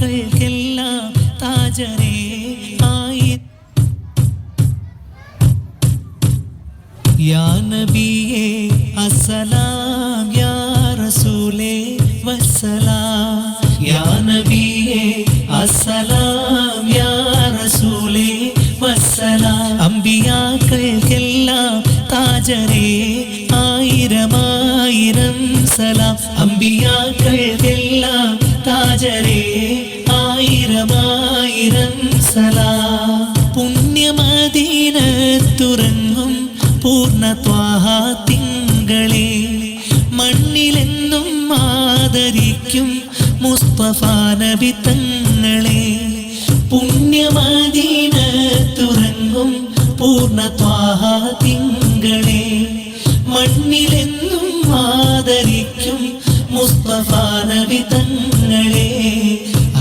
അമ്പിയാക്കൾക്കെല്ലാം താജരേ യാ നബിയേ അസ്സലാം യാ റസൂലേ വസ്സലാം യാ നബിയേ അസ്സലാം യാ റസൂലേ വസ്സലാം അമ്പിയാക്കൾക്കെല്ലാം താജരേ ആയിരമായിരം സലാം അമ്പിയാക്കൾക്കെല്ലാം താജരേ ആയിരമായിരം സലാം പുണ്യമദീനത്തുറങ്ങും പൂർണ്ണ ത്വാഹ തിങ്കളെ മണ്ണിലെന്നും ആദരിക്കും മുസ്തഫ നബി തങ്ങളെ പുണ്യമദീനത്തുറങ്ങും പൂർണ്ണ ത്വാഹ തിങ്കളെ മണ്ണിലെന്നും ആദരിക്കും മുസ്തഫ നബി തങ്ങളെ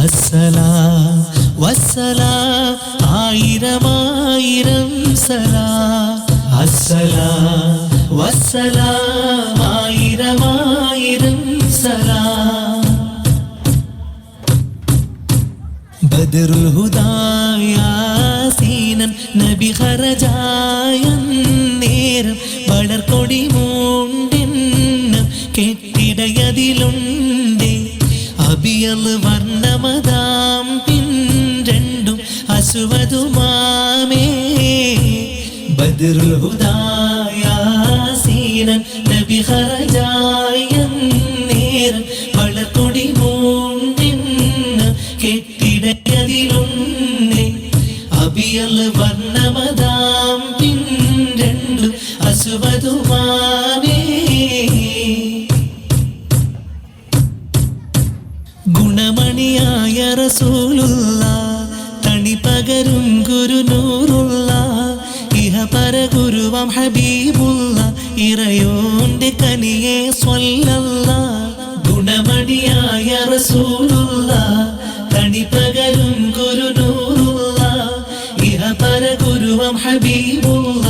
അസ്സലാം വസ്സലാം ആയിരമായിരം സലാം അസ്സലാം വസ്സലാം ആയിരമായിരം സലാം ബദറുൽ ഹുദായാസീനൻ നബി ഖറജായ നേരം വളർക്കൊടി മൂണ്ടെന്നും കെട്ടിടയതിലുണ്ട് അബിയൽ വർണ്ണമതാം പിൻരണ്ടും അസുവതുമാമേ ബദറുൽ ഹുദായാസീനൻ നബി ഖറജായ നേരം വളർക്കൊടി മൂണ്ടെന്നും കെട്ടിടയതിലുണ്ട് അബിയൽ വർണ്ണമതാം പിൻരണ്ടും അസുവതുമാമേ ഗുണമണിയായ റസൂലുള്ള തണി പകരും ഗുരുനൂറുള്ള ഇഹപര ഗുരുവാം ഹബീബുള്ള ഇറയോന്റെ കനിയെ സ്വല്ലല്ലാഹ് ഗുണമണിയായ റസൂലുള്ള തണി പകരും ഗുരുനൂറുള്ള ഇഹപര ഗുരുവാം ഹബീബുള്ള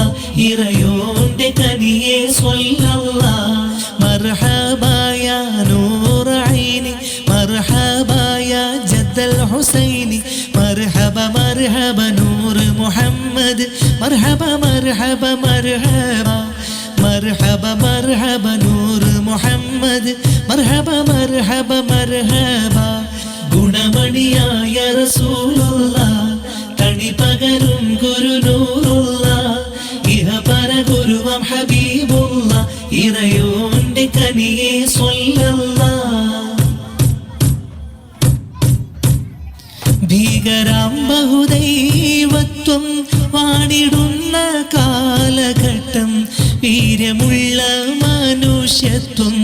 ഇറയോന്റെ കനിയെ സ്വല്ലല്ലാഹ് മർഹബാ യാ നൂറ ഐനി مرحبا يا جد الحسين مرحبا مرحبا نور محمد مرحبا مرحبا مرحبا مرحبا مرحبا نور محمد مرحبا مرحبا مرحبا ഗുണമണിയായ റസൂലുള്ള തണി പകരും ഗുരുനൂറുള്ള ഇഹപര ഗുരുവാം ഹബീബുള്ള ഇറയോന്റെ കനിയെ സ്വല്ലല്ലാഹ് ഭീകരാം ബഹുദൈവത്വം വാണിടുന്ന കാലഘട്ടം വീര്യമുള്ള മനുഷ്യത്വം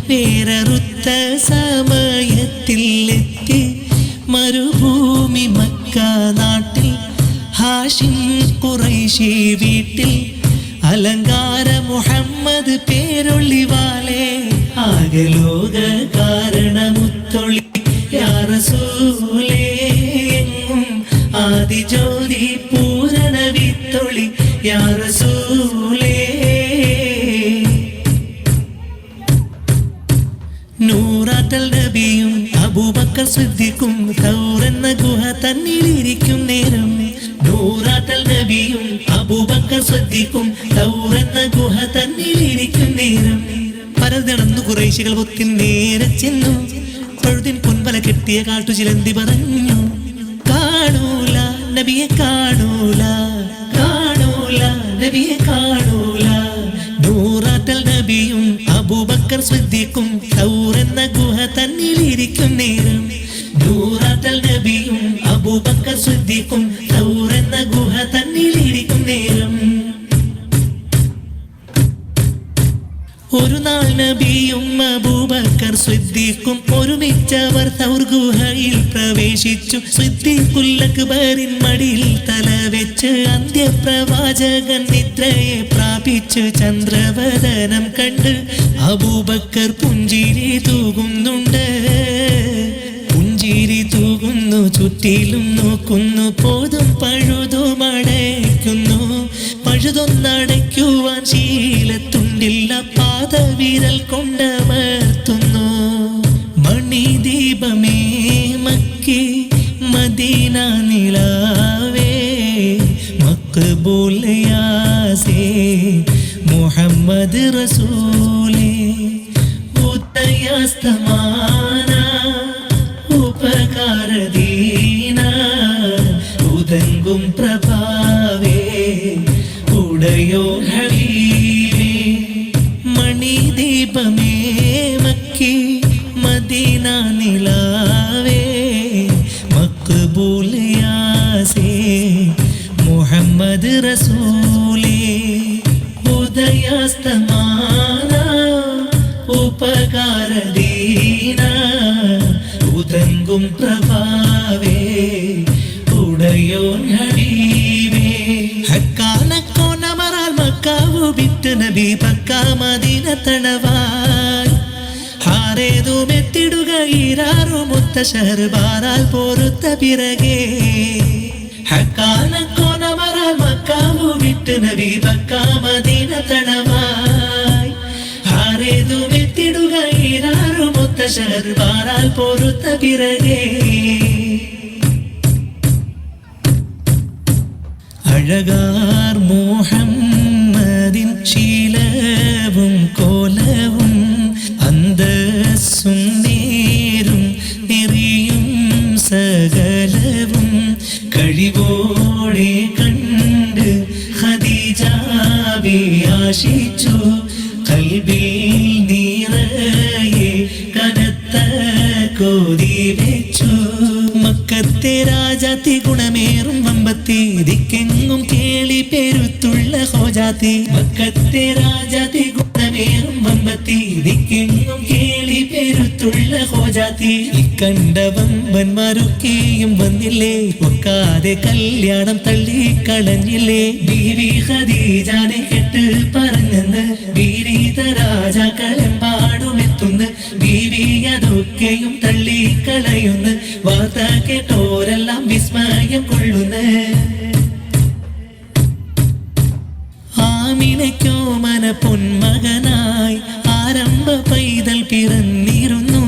വേററുത്ത സമയത്തിൽ എത്തി മരുഭൂമി മക്ക നാട്ടിൽ ഹാഷിം ഖുറൈശി വീട്ടിൽ അലങ്കാര മുഹമ്മദ് പേരൊള്ളിവാലേ ആകലോക കാരണമുത്തൊളി യാ റസൂലേ ആദിജ്യോതി പൂരണ വിത്തൊളി യാ റസൂലേ നൂറാറ്റൽ നബിയും അബൂബക്കർ സിദ്ദീഖും തൗറെന്ന ഗുഹ തന്നിലിരിക്കും നേരം നൂറാറ്റൽ നബിയും അബൂബക്കർ സിദ്ദീഖും തൗറെന്ന ഗുഹ തന്നിലിരിക്കും നേരം പരതടന്നു ഖുറൈശികൾ ഒത്തി നേരെ ചെന്നു പഴുതിൻ പൊൻവല കെട്ടിയ കാട്ടു ചിലന്തി പറഞ്ഞു കാണൂല നബിയെ കാണൂല കാണൂല നബിയെ കാണൂല നൂറാറ്റൽ നബിയും അബൂബക്കർ സിദ്ദീഖും തൗറെന്ന ഗുഹ തന്നിലിരിക്കും നേരം നൂറാറ്റൽ നബിയും അബൂബക്കർ സിദ്ദീഖും തൗറെന്ന ഗുഹ തന്നിലിരിക്കും നേരം ഒരു നാൾ നബിയും അബൂബക്കർ സിദ്ദീഖും ഒരുമിച്ചവർ തൗർ ഗുഹയിൽ പ്രവേശിച്ചു സിദ്ദീഖുൽ അക്ബറിൻ മടിയിൽ തല വെച്ച് അന്ത്യപ്രവാചകൻ നിദ്രയെ പ്രാപിച്ചു ചന്ദ്രവദനം കണ്ട് അബൂബക്കർ പുഞ്ചിരി തൂകുന്നുണ്ട് പുഞ്ചിരി തൂകുന്നു ചുറ്റിലും നോക്കുന്നു പോതും പഴുതുമടയ്ക്കുന്നു പഴുതൊന്നടയ്ക്കുവാൻ ശീലത്തുണ്ടില്ല പാദവിരൽ കൊണ്ടമർത്തുന്നു മണിദീപമേ മക്കേ മുഹമ്മദ് റസൂലേ ഉദയാസ്തമാന ഉപകാരദീന ഉദങ്കും പ്രഭാവേ ഉടയോ ഹബീബേ മണിദീപമേ മക്കി മദീന നിലാവേ മക്ബൂൽ യാസേ മുഹമ്മദ് റസൂലേ ഉദയാസ്തമാന ഉപകാരദീന ഉദങ്കും പ്രഭാവേ ഉടയോൻ ഹബീബേ ഹക്കാനക്കോണമറാൽ മക്കാവു വിട്ട് നബി പക്കാ മദീന തണവായി ഹാരേതുമെത്തിടുക ഈരാറു മുത്ത ഷഹർ ബാറാൽ പോരുത്ത പിറകെ ഹക്കാനക്കോണമറാൽ മക്കാവു വിട്ട് നബി പക്കാ മദീന തണവായി ഹാരേതുമെത്തിടുക ഈരാറു മുത്ത ഷഹർ ബാറാൽ പോരുത്ത പിറകെ അഴകാർ മുഹമ്മദിൻ ശീലവും കോലവും അന്തസ്സും നേരും നെറിയും സകലവും കഴിവോടെ കണ്ട് ഖദീജ ആശിച്ചു ഖൽബിൽ നിറയെ കനത്ത കോതി വെച്ചു മക്കത്തെ രാജാത്തി ഗുണമേറും വമ്പത്തി ദിക്കെങ്ങും കേളി പെരുത്തുള്ള ഹോജാത്തി മക്കത്തെ രാജാത്തി ഗുണമേറും വമ്പത്തി ദിക്കെങ്ങും കേളി പെരുത്തുള്ള ഹോജാത്തി ഇക്കണ്ട വമ്പന്മാരൊക്കെയും വന്നില്ലേ ഒക്കാതെ കല്യാണം തള്ളിക്കളഞ്ഞില്ലേ ബീവി ഖദീജാനെ കെട്ട് പറഞ്ഞെന്ന് വീരീത രാജാക്കളെമ്പാടുമെത്തുന്നു ബീവി അതൊക്കെയും തള്ളിക്കളയുന്നു വാർത്ത കേട്ടോരെല്ലാം വിസ്മയം കൊള്ളുന്നു ആമിനയ്ക്കോ മന പൊന്മകനായി ആരംഭ പൈതൽ പിറന്നിരുന്നു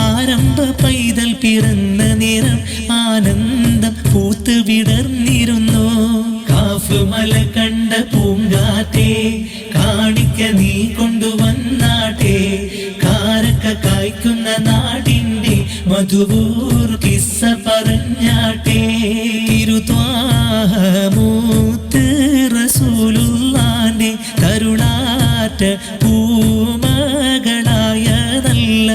ആരംഭ പൈതൽ പിറന്ന നേരം ആനന്ദം പൂത്ത് വിടർന്നിരുന്നു കാഫ് മല കണ്ട പൂങ്കാറ്റേ കാണിക്ക നീ കൊണ്ടുവന്നാട്ടെ കാരക്ക കായ്ക്കുന്ന നാടിന്റെ മധുവൂർ കിസ്സ പറഞ്ഞാട്ടെ തിരുത്വാഹമൂത്ത് റസൂലുള്ളാന്റെ കരുണാറ്റ പൂമകളായ നല്ല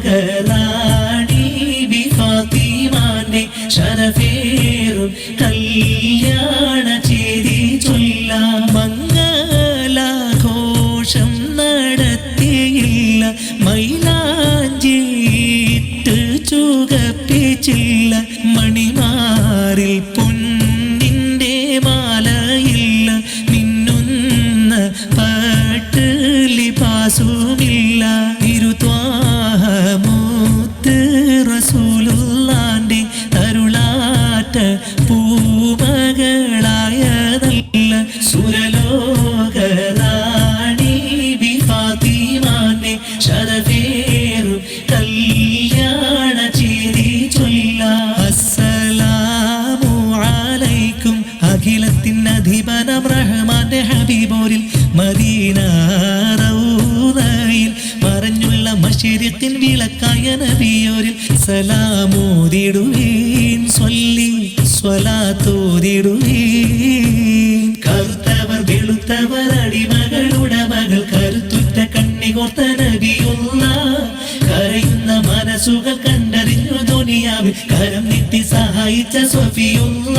സുരലോകറാണി ബി ഫാത്തിമാന്റെ ശരഫേറും കല്യാണ ചേരി ചൊല്ലാം മംഗലാഘോഷം നടത്തിയില്ല മൈലാഞ്ചിട്ട് ചുകപ്പിച്ചില്ല മണിമാറിൽ പൊന്നിന്റെ മാലയില്ല മിന്നുന്ന പട്ട് ലിബാസുമില്ല തിരുത്വാഹമൂത്ത് റസൂലുള്ളാന്റെ തരുളാറ്റ പൂമകളായ നല്ല സുരലോകറാണി ബി ഫാത്തിമാന്റെ ശരഫേറും കല്യാണ ചേരി ചൊല്ലാം അസ്സലാമു അലൈക്കും അഖിലത്തിൻ അധിപനം റഹ്മാന്റെ ഹബീബോരിൽ മദീന റൗദയിൽ മറഞ്ഞുള്ള മശരിഖിൻ വിളക്കായ നബിയോരിൽ സലാമോദിടുവീൻ സ്വല്ലി സ്വലാത്തോദിടുവീൻ കറുത്തവർ വെളുത്തവർ അടിമകളുടെ മകൾ കരുത്തുറ്റ കണ്ണികോർത്ത നബിയുള്ള കരയുന്ന മനസ്സുകൾ കണ്ടറിഞ്ഞു ദുനിയാവിൽ കരം നീട്ടി സഹായിച്ച സ്വഫിയുള്ള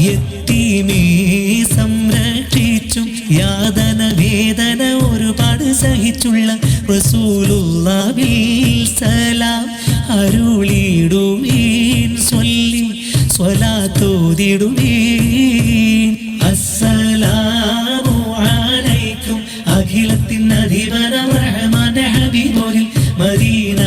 യതീമേ സംരക്ഷിച്ചും യാതന വേദന ഒരുപാട് സഹിച്ചുള്ള റസൂലുള്ളാഹിൽ സലാം അരുളിടുവീൻ സ്വല്ലി സ്വലാത്തോദിടുവീൻ അസ്സലാമു അലൈക്കും അഖിലത്തിൻ അധിപനം റഹ്മാന്റെ ഹബീബോരിൽ മദീന